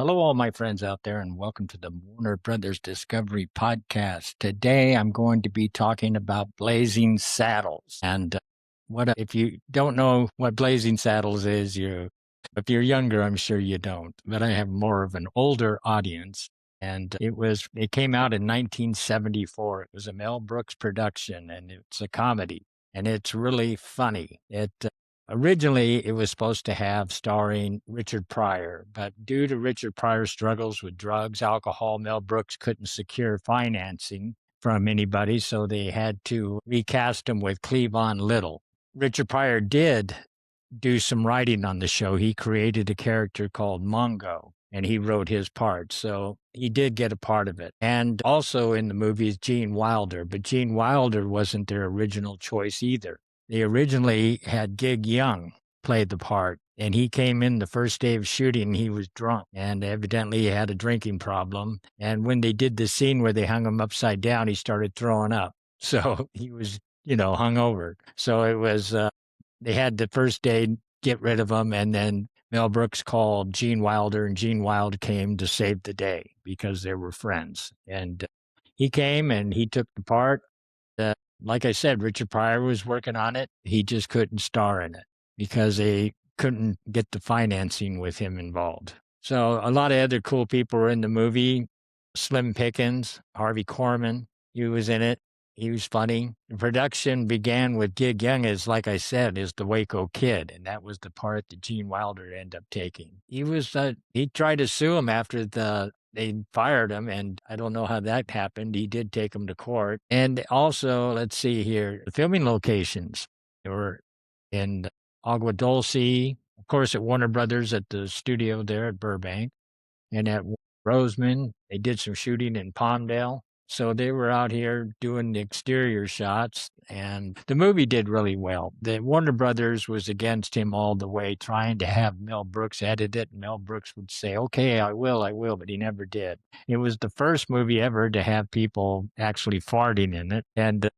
Hello, all my friends out there, and welcome to the Warner Brothers Discovery Podcast. Today, I'm going to be talking about Blazing Saddles. And if you don't know what Blazing Saddles is, if you're younger, I'm sure you don't. But I have more of an older audience, and it came out in 1974. It was a Mel Brooks production, and it's a comedy, and it's really funny. Originally, it was supposed to have starring Richard Pryor, but due to Richard Pryor's struggles with drugs, alcohol, Mel Brooks couldn't secure financing from anybody, so they had to recast him with Cleavon Little. Richard Pryor did do some writing on the show. He created a character called Mongo, and he wrote his part. So he did get a part of it. And also in the movie is Gene Wilder, but Gene Wilder wasn't their original choice either. They originally had Gig Young play the part, and he came in the first day of shooting. He was drunk, and evidently he had a drinking problem. And when they did the scene where they hung him upside down, he started throwing up. So he was, hungover. So they had the first day get rid of him, and then Mel Brooks called Gene Wilder, and Gene Wilder came to save the day because they were friends. And he came and he took the part. Like I said, Richard Pryor was working on it. He just couldn't star in it because they couldn't get the financing with him involved. So a lot of other cool people were in the movie. Slim Pickens, Harvey Korman, he was in it. He was funny. The production began with Gig Young as, like I said, is the Waco Kid, and that was the part that Gene Wilder ended up taking. He tried to sue him after they fired him, and I don't know how that happened. He did take him to court. And also, let's see here, the filming locations were in Agua Dulce, of course, at Warner Brothers at the studio there at Burbank, and at Roseman. They did some shooting in Palmdale. So they were out here doing the exterior shots, and the movie did really well. The Warner Brothers was against him all the way, trying to have Mel Brooks edit it. And Mel Brooks would say, "Okay, I will," but he never did. It was the first movie ever to have people actually farting in it. And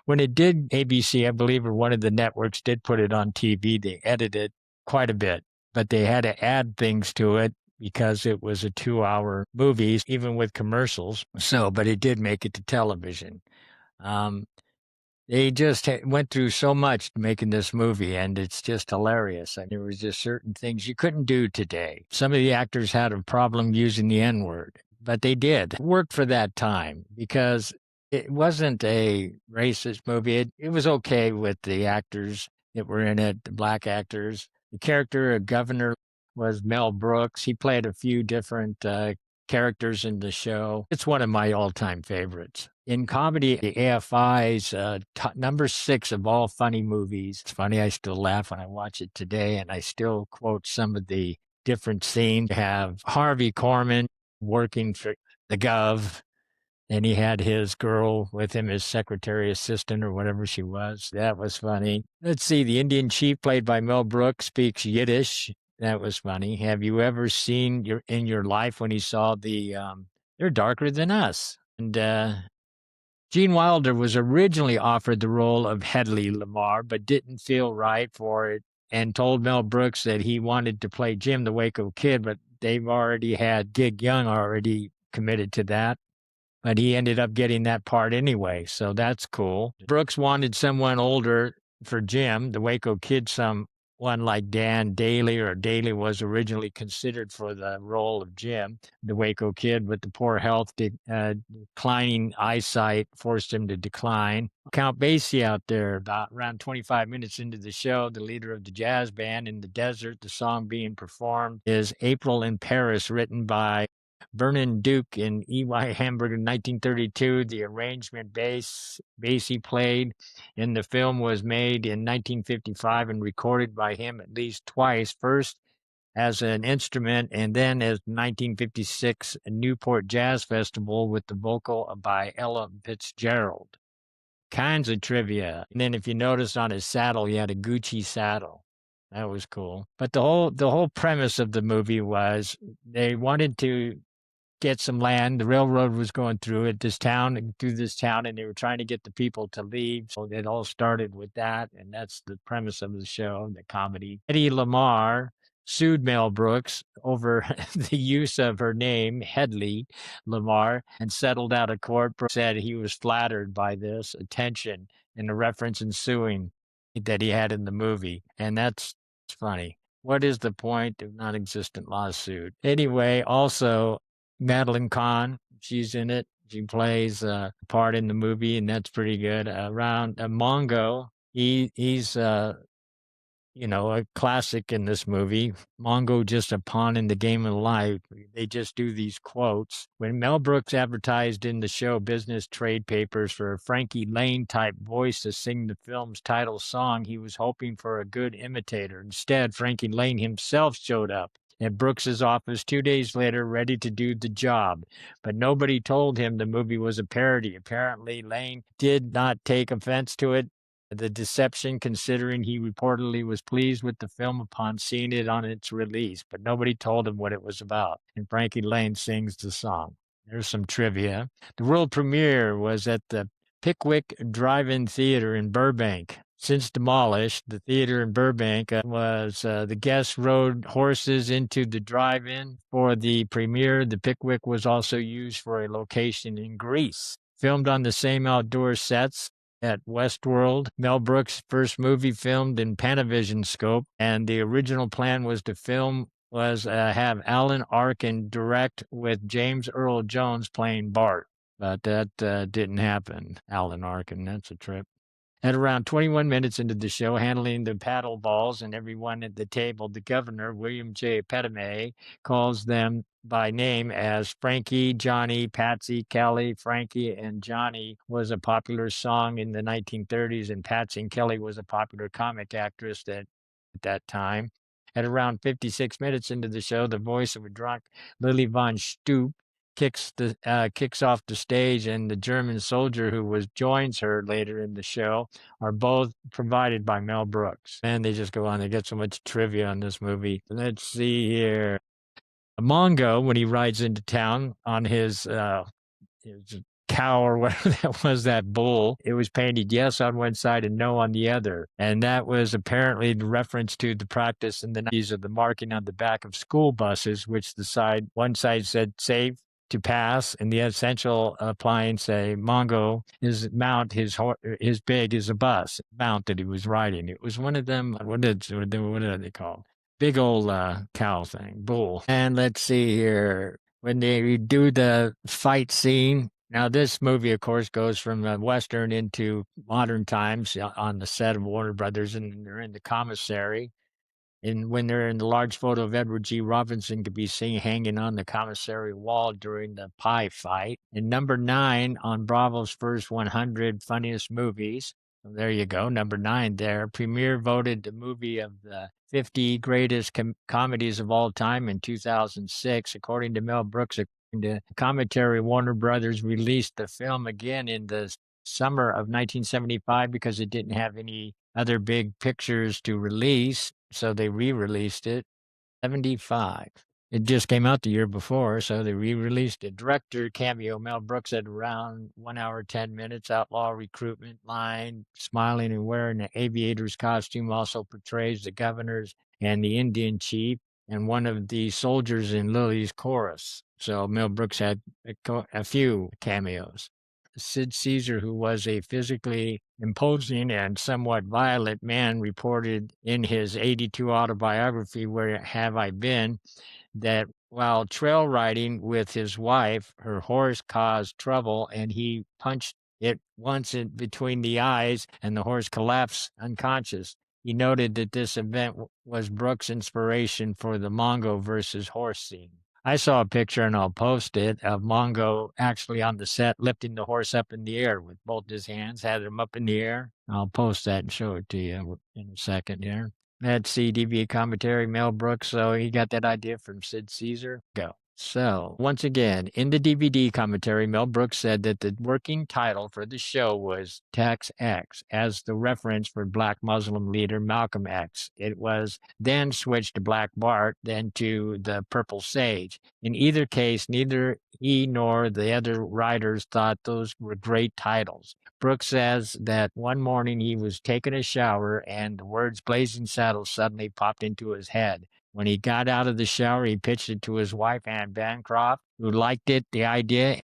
when it did, ABC, I believe, or one of the networks did put it on TV, they edited quite a bit, but they had to add things to it because it was a 2-hour movie, even with commercials. So, but it did make it to television. Um, they just went through so much making this movie, and it's just hilarious. And there was just certain things you couldn't do today. Some of the actors had a problem using the N word, but they did. It worked for that time because it wasn't a racist movie. It was okay with the actors that were in it, the black actors. The character of Governor was Mel Brooks. He played a few different characters in the show. It's one of my all-time favorites. In comedy, the AFI's number 6 of all funny movies. It's funny, I still laugh when I watch it today, and I still quote some of the different scenes. You have Harvey Korman working for the Gov, and he had his girl with him, his secretary assistant or whatever she was. That was funny. Let's see, the Indian chief played by Mel Brooks speaks Yiddish. That was funny. Have you ever seen in your life when he saw they're darker than us? And Gene Wilder was originally offered the role of Hedley Lamar, but didn't feel right for it and told Mel Brooks that he wanted to play Jim the Waco Kid, but they've already had Gig Young already committed to that. But he ended up getting that part anyway, so that's cool. Brooks wanted someone older for Jim, the Waco Kid, someone like Dan Daly, or Daly was originally considered for the role of Jim, the Waco Kid, but the poor health, declining eyesight forced him to decline. Count Basie out there, about around 25 minutes into the show, the leader of the jazz band in the desert. The song being performed is April in Paris, written by Vernon Duke and E.Y. Hamburg in 1932. The arrangement Basie played in the film was made in 1955 and recorded by him at least twice, first as an instrument and then as 1956 Newport Jazz Festival with the vocal by Ella Fitzgerald. Kinds of trivia. And then if you notice on his saddle, he had a Gucci saddle. That was cool. But the whole premise of the movie was they wanted to get some land. The railroad was going through this town, and they were trying to get the people to leave. So it all started with that, and that's the premise of the show, the comedy. Eddie Lamar sued Mel Brooks over the use of her name, Hedley Lamar, and settled out of court. Brooks said he was flattered by this attention and the reference ensuing that he had in the movie. And that's funny. What is the point of non-existent lawsuit? Anyway, also Madeline Kahn, she's in it. She plays a part in the movie, and that's pretty good. Around Mongo, he's a classic in this movie. Mongo just a pawn in the game of life. They just do these quotes. When Mel Brooks advertised in the show business trade papers for a Frankie Lane type voice to sing the film's title song, he was hoping for a good imitator. Instead, Frankie Lane himself showed up at Brooks's office 2 days later, ready to do the job. But nobody told him the movie was a parody. Apparently, Lane did not take offense to it, the deception, considering he reportedly was pleased with the film upon seeing it on its release, but nobody told him what it was about. And Frankie Lane sings the song. There's some trivia. The world premiere was at the Pickwick Drive-In Theater in Burbank. Since demolished, the theater in Burbank the guests rode horses into the drive-in for the premiere. The Pickwick was also used for a location in Greece. Filmed on the same outdoor sets at Westworld, Mel Brooks' first movie filmed in Panavision scope, and the original plan was have Alan Arkin direct with James Earl Jones playing Bart, but that didn't happen. Alan Arkin, that's a trip. At around 21 minutes into the show, handling the paddle balls and everyone at the table, the governor, William J. Petame, calls them by name as Frankie, Johnny, Patsy, Kelly. Frankie and Johnny was a popular song in the 1930s, and Patsy and Kelly was a popular comic actress at that time. At around 56 minutes into the show, the voice of a drunk Lily Von Stoop kicks off the stage, and the German soldier who joins her later in the show are both provided by Mel Brooks. And they just go on. They get so much trivia on this movie. Let's see here. Mongo, when he rides into town on his cow or whatever that was, that bull, it was painted yes on one side and no on the other. And that was apparently the reference to the practice in the 90s of the marking on the back of school buses, which one side said safe to pass, and the essential appliance, a Mongo, his mount, his big is a bus mount that he was riding. It was one of them. What are they called? Big old cow thing, bull. And let's see here. When they do the fight scene, now this movie, of course, goes from Western into modern times on the set of Warner Brothers, and they're in the commissary. And when they're in the large photo of Edward G. Robinson could be seen hanging on the commissary wall during the pie fight. And number 9 on Bravo's first 100 funniest movies. So there you go, number 9 there. Premiere voted the movie of the 50 greatest comedies of all time in 2006. According to Mel Brooks, according to commentary, Warner Brothers released the film again in the summer of 1975 because it didn't have any other big pictures to release. So they re-released it. 75. It just came out the year before, so they re-released it. Director cameo, Mel Brooks at around 1 hour, 10 minutes. Outlaw recruitment line, smiling and wearing an aviator's costume, also portrays the governors and the Indian chief and one of the soldiers in Lily's chorus. So Mel Brooks had a few cameos. Sid Caesar, who was a physically imposing and somewhat violent man, reported in his 82 autobiography, Where Have I Been?, that while trail riding with his wife, her horse caused trouble and he punched it once in between the eyes and the horse collapsed unconscious. He noted that this event was Brooks' inspiration for the Mongo versus horse scene. I saw a picture, and I'll post it, of Mongo actually on the set lifting the horse up in the air with both his hands, had him up in the air. I'll post that and show it to you in a second here. That's CDV commentary, Mel Brooks. So he got that idea from Sid Caesar. Go. So, once again, in the DVD commentary, Mel Brooks said that the working title for the show was Tex X, as the reference for Black Muslim leader Malcolm X. It was then switched to Black Bart, then to the Purple Sage. In either case, neither he nor the other writers thought those were great titles. Brooks says that one morning he was taking a shower and the words Blazing Saddles suddenly popped into his head. When he got out of the shower, he pitched it to his wife, Anne Bancroft, who liked it, the idea.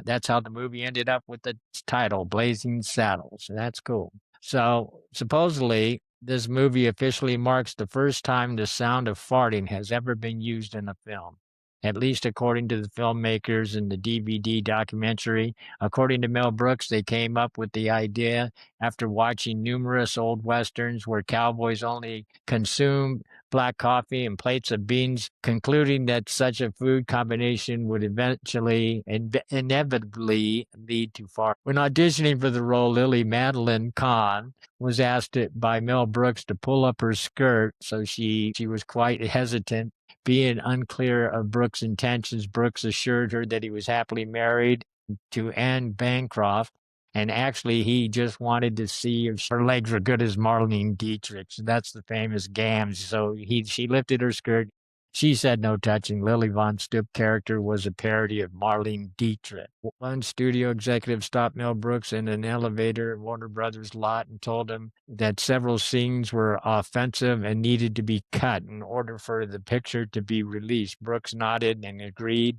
That's how the movie ended up with the title, Blazing Saddles. That's cool. So supposedly, this movie officially marks the first time the sound of farting has ever been used in a film, at least according to the filmmakers in the DVD documentary. According to Mel Brooks, they came up with the idea after watching numerous old westerns where cowboys only consumed black coffee and plates of beans, concluding that such a food combination would eventually inevitably lead to fart. When auditioning for the role, Lily Madeline Kahn was asked by Mel Brooks to pull up her skirt, so she was quite hesitant. Being unclear of Brooks' intentions, Brooks assured her that he was happily married to Anne Bancroft, and actually he just wanted to see if her legs were good as Marlene Dietrich's. That's the famous Gams. So she lifted her skirt. She said no touching. Lily Von Stoop character was a parody of Marlene Dietrich. One studio executive stopped Mel Brooks in an elevator at Warner Brothers lot and told him that several scenes were offensive and needed to be cut in order for the picture to be released. Brooks nodded and agreed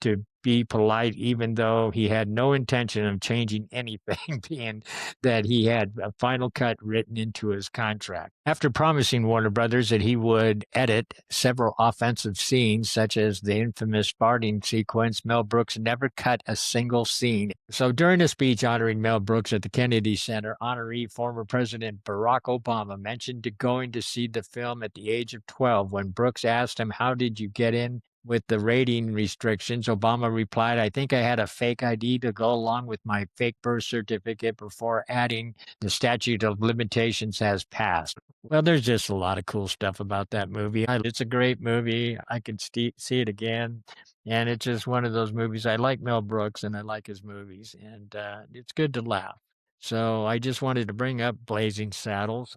to be polite, even though he had no intention of changing anything, being that he had a final cut written into his contract. After promising Warner Brothers that he would edit several offensive scenes, such as the infamous farting sequence, Mel Brooks never cut a single scene. So during a speech honoring Mel Brooks at the Kennedy Center, honoree former President Barack Obama mentioned going to see the film at the age of 12. When Brooks asked him, "How did you get in with the rating restrictions?" Obama replied, "I think I had a fake ID to go along with my fake birth certificate," before adding, "The statute of limitations has passed." Well, there's just a lot of cool stuff about that movie. It's a great movie. I could see it again. And it's just one of those movies. I like Mel Brooks and I like his movies, and it's good to laugh. So I just wanted to bring up Blazing Saddles.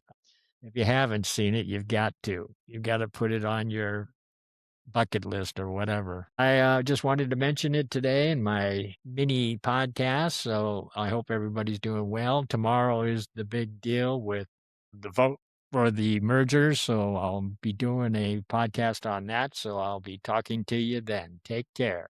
If you haven't seen it, you've got to. You've got to put it on your bucket list or whatever. I just wanted to mention it today in my mini podcast. So I hope everybody's doing well. Tomorrow is the big deal with the vote for the merger. So I'll be doing a podcast on that. So I'll be talking to you then. Take care.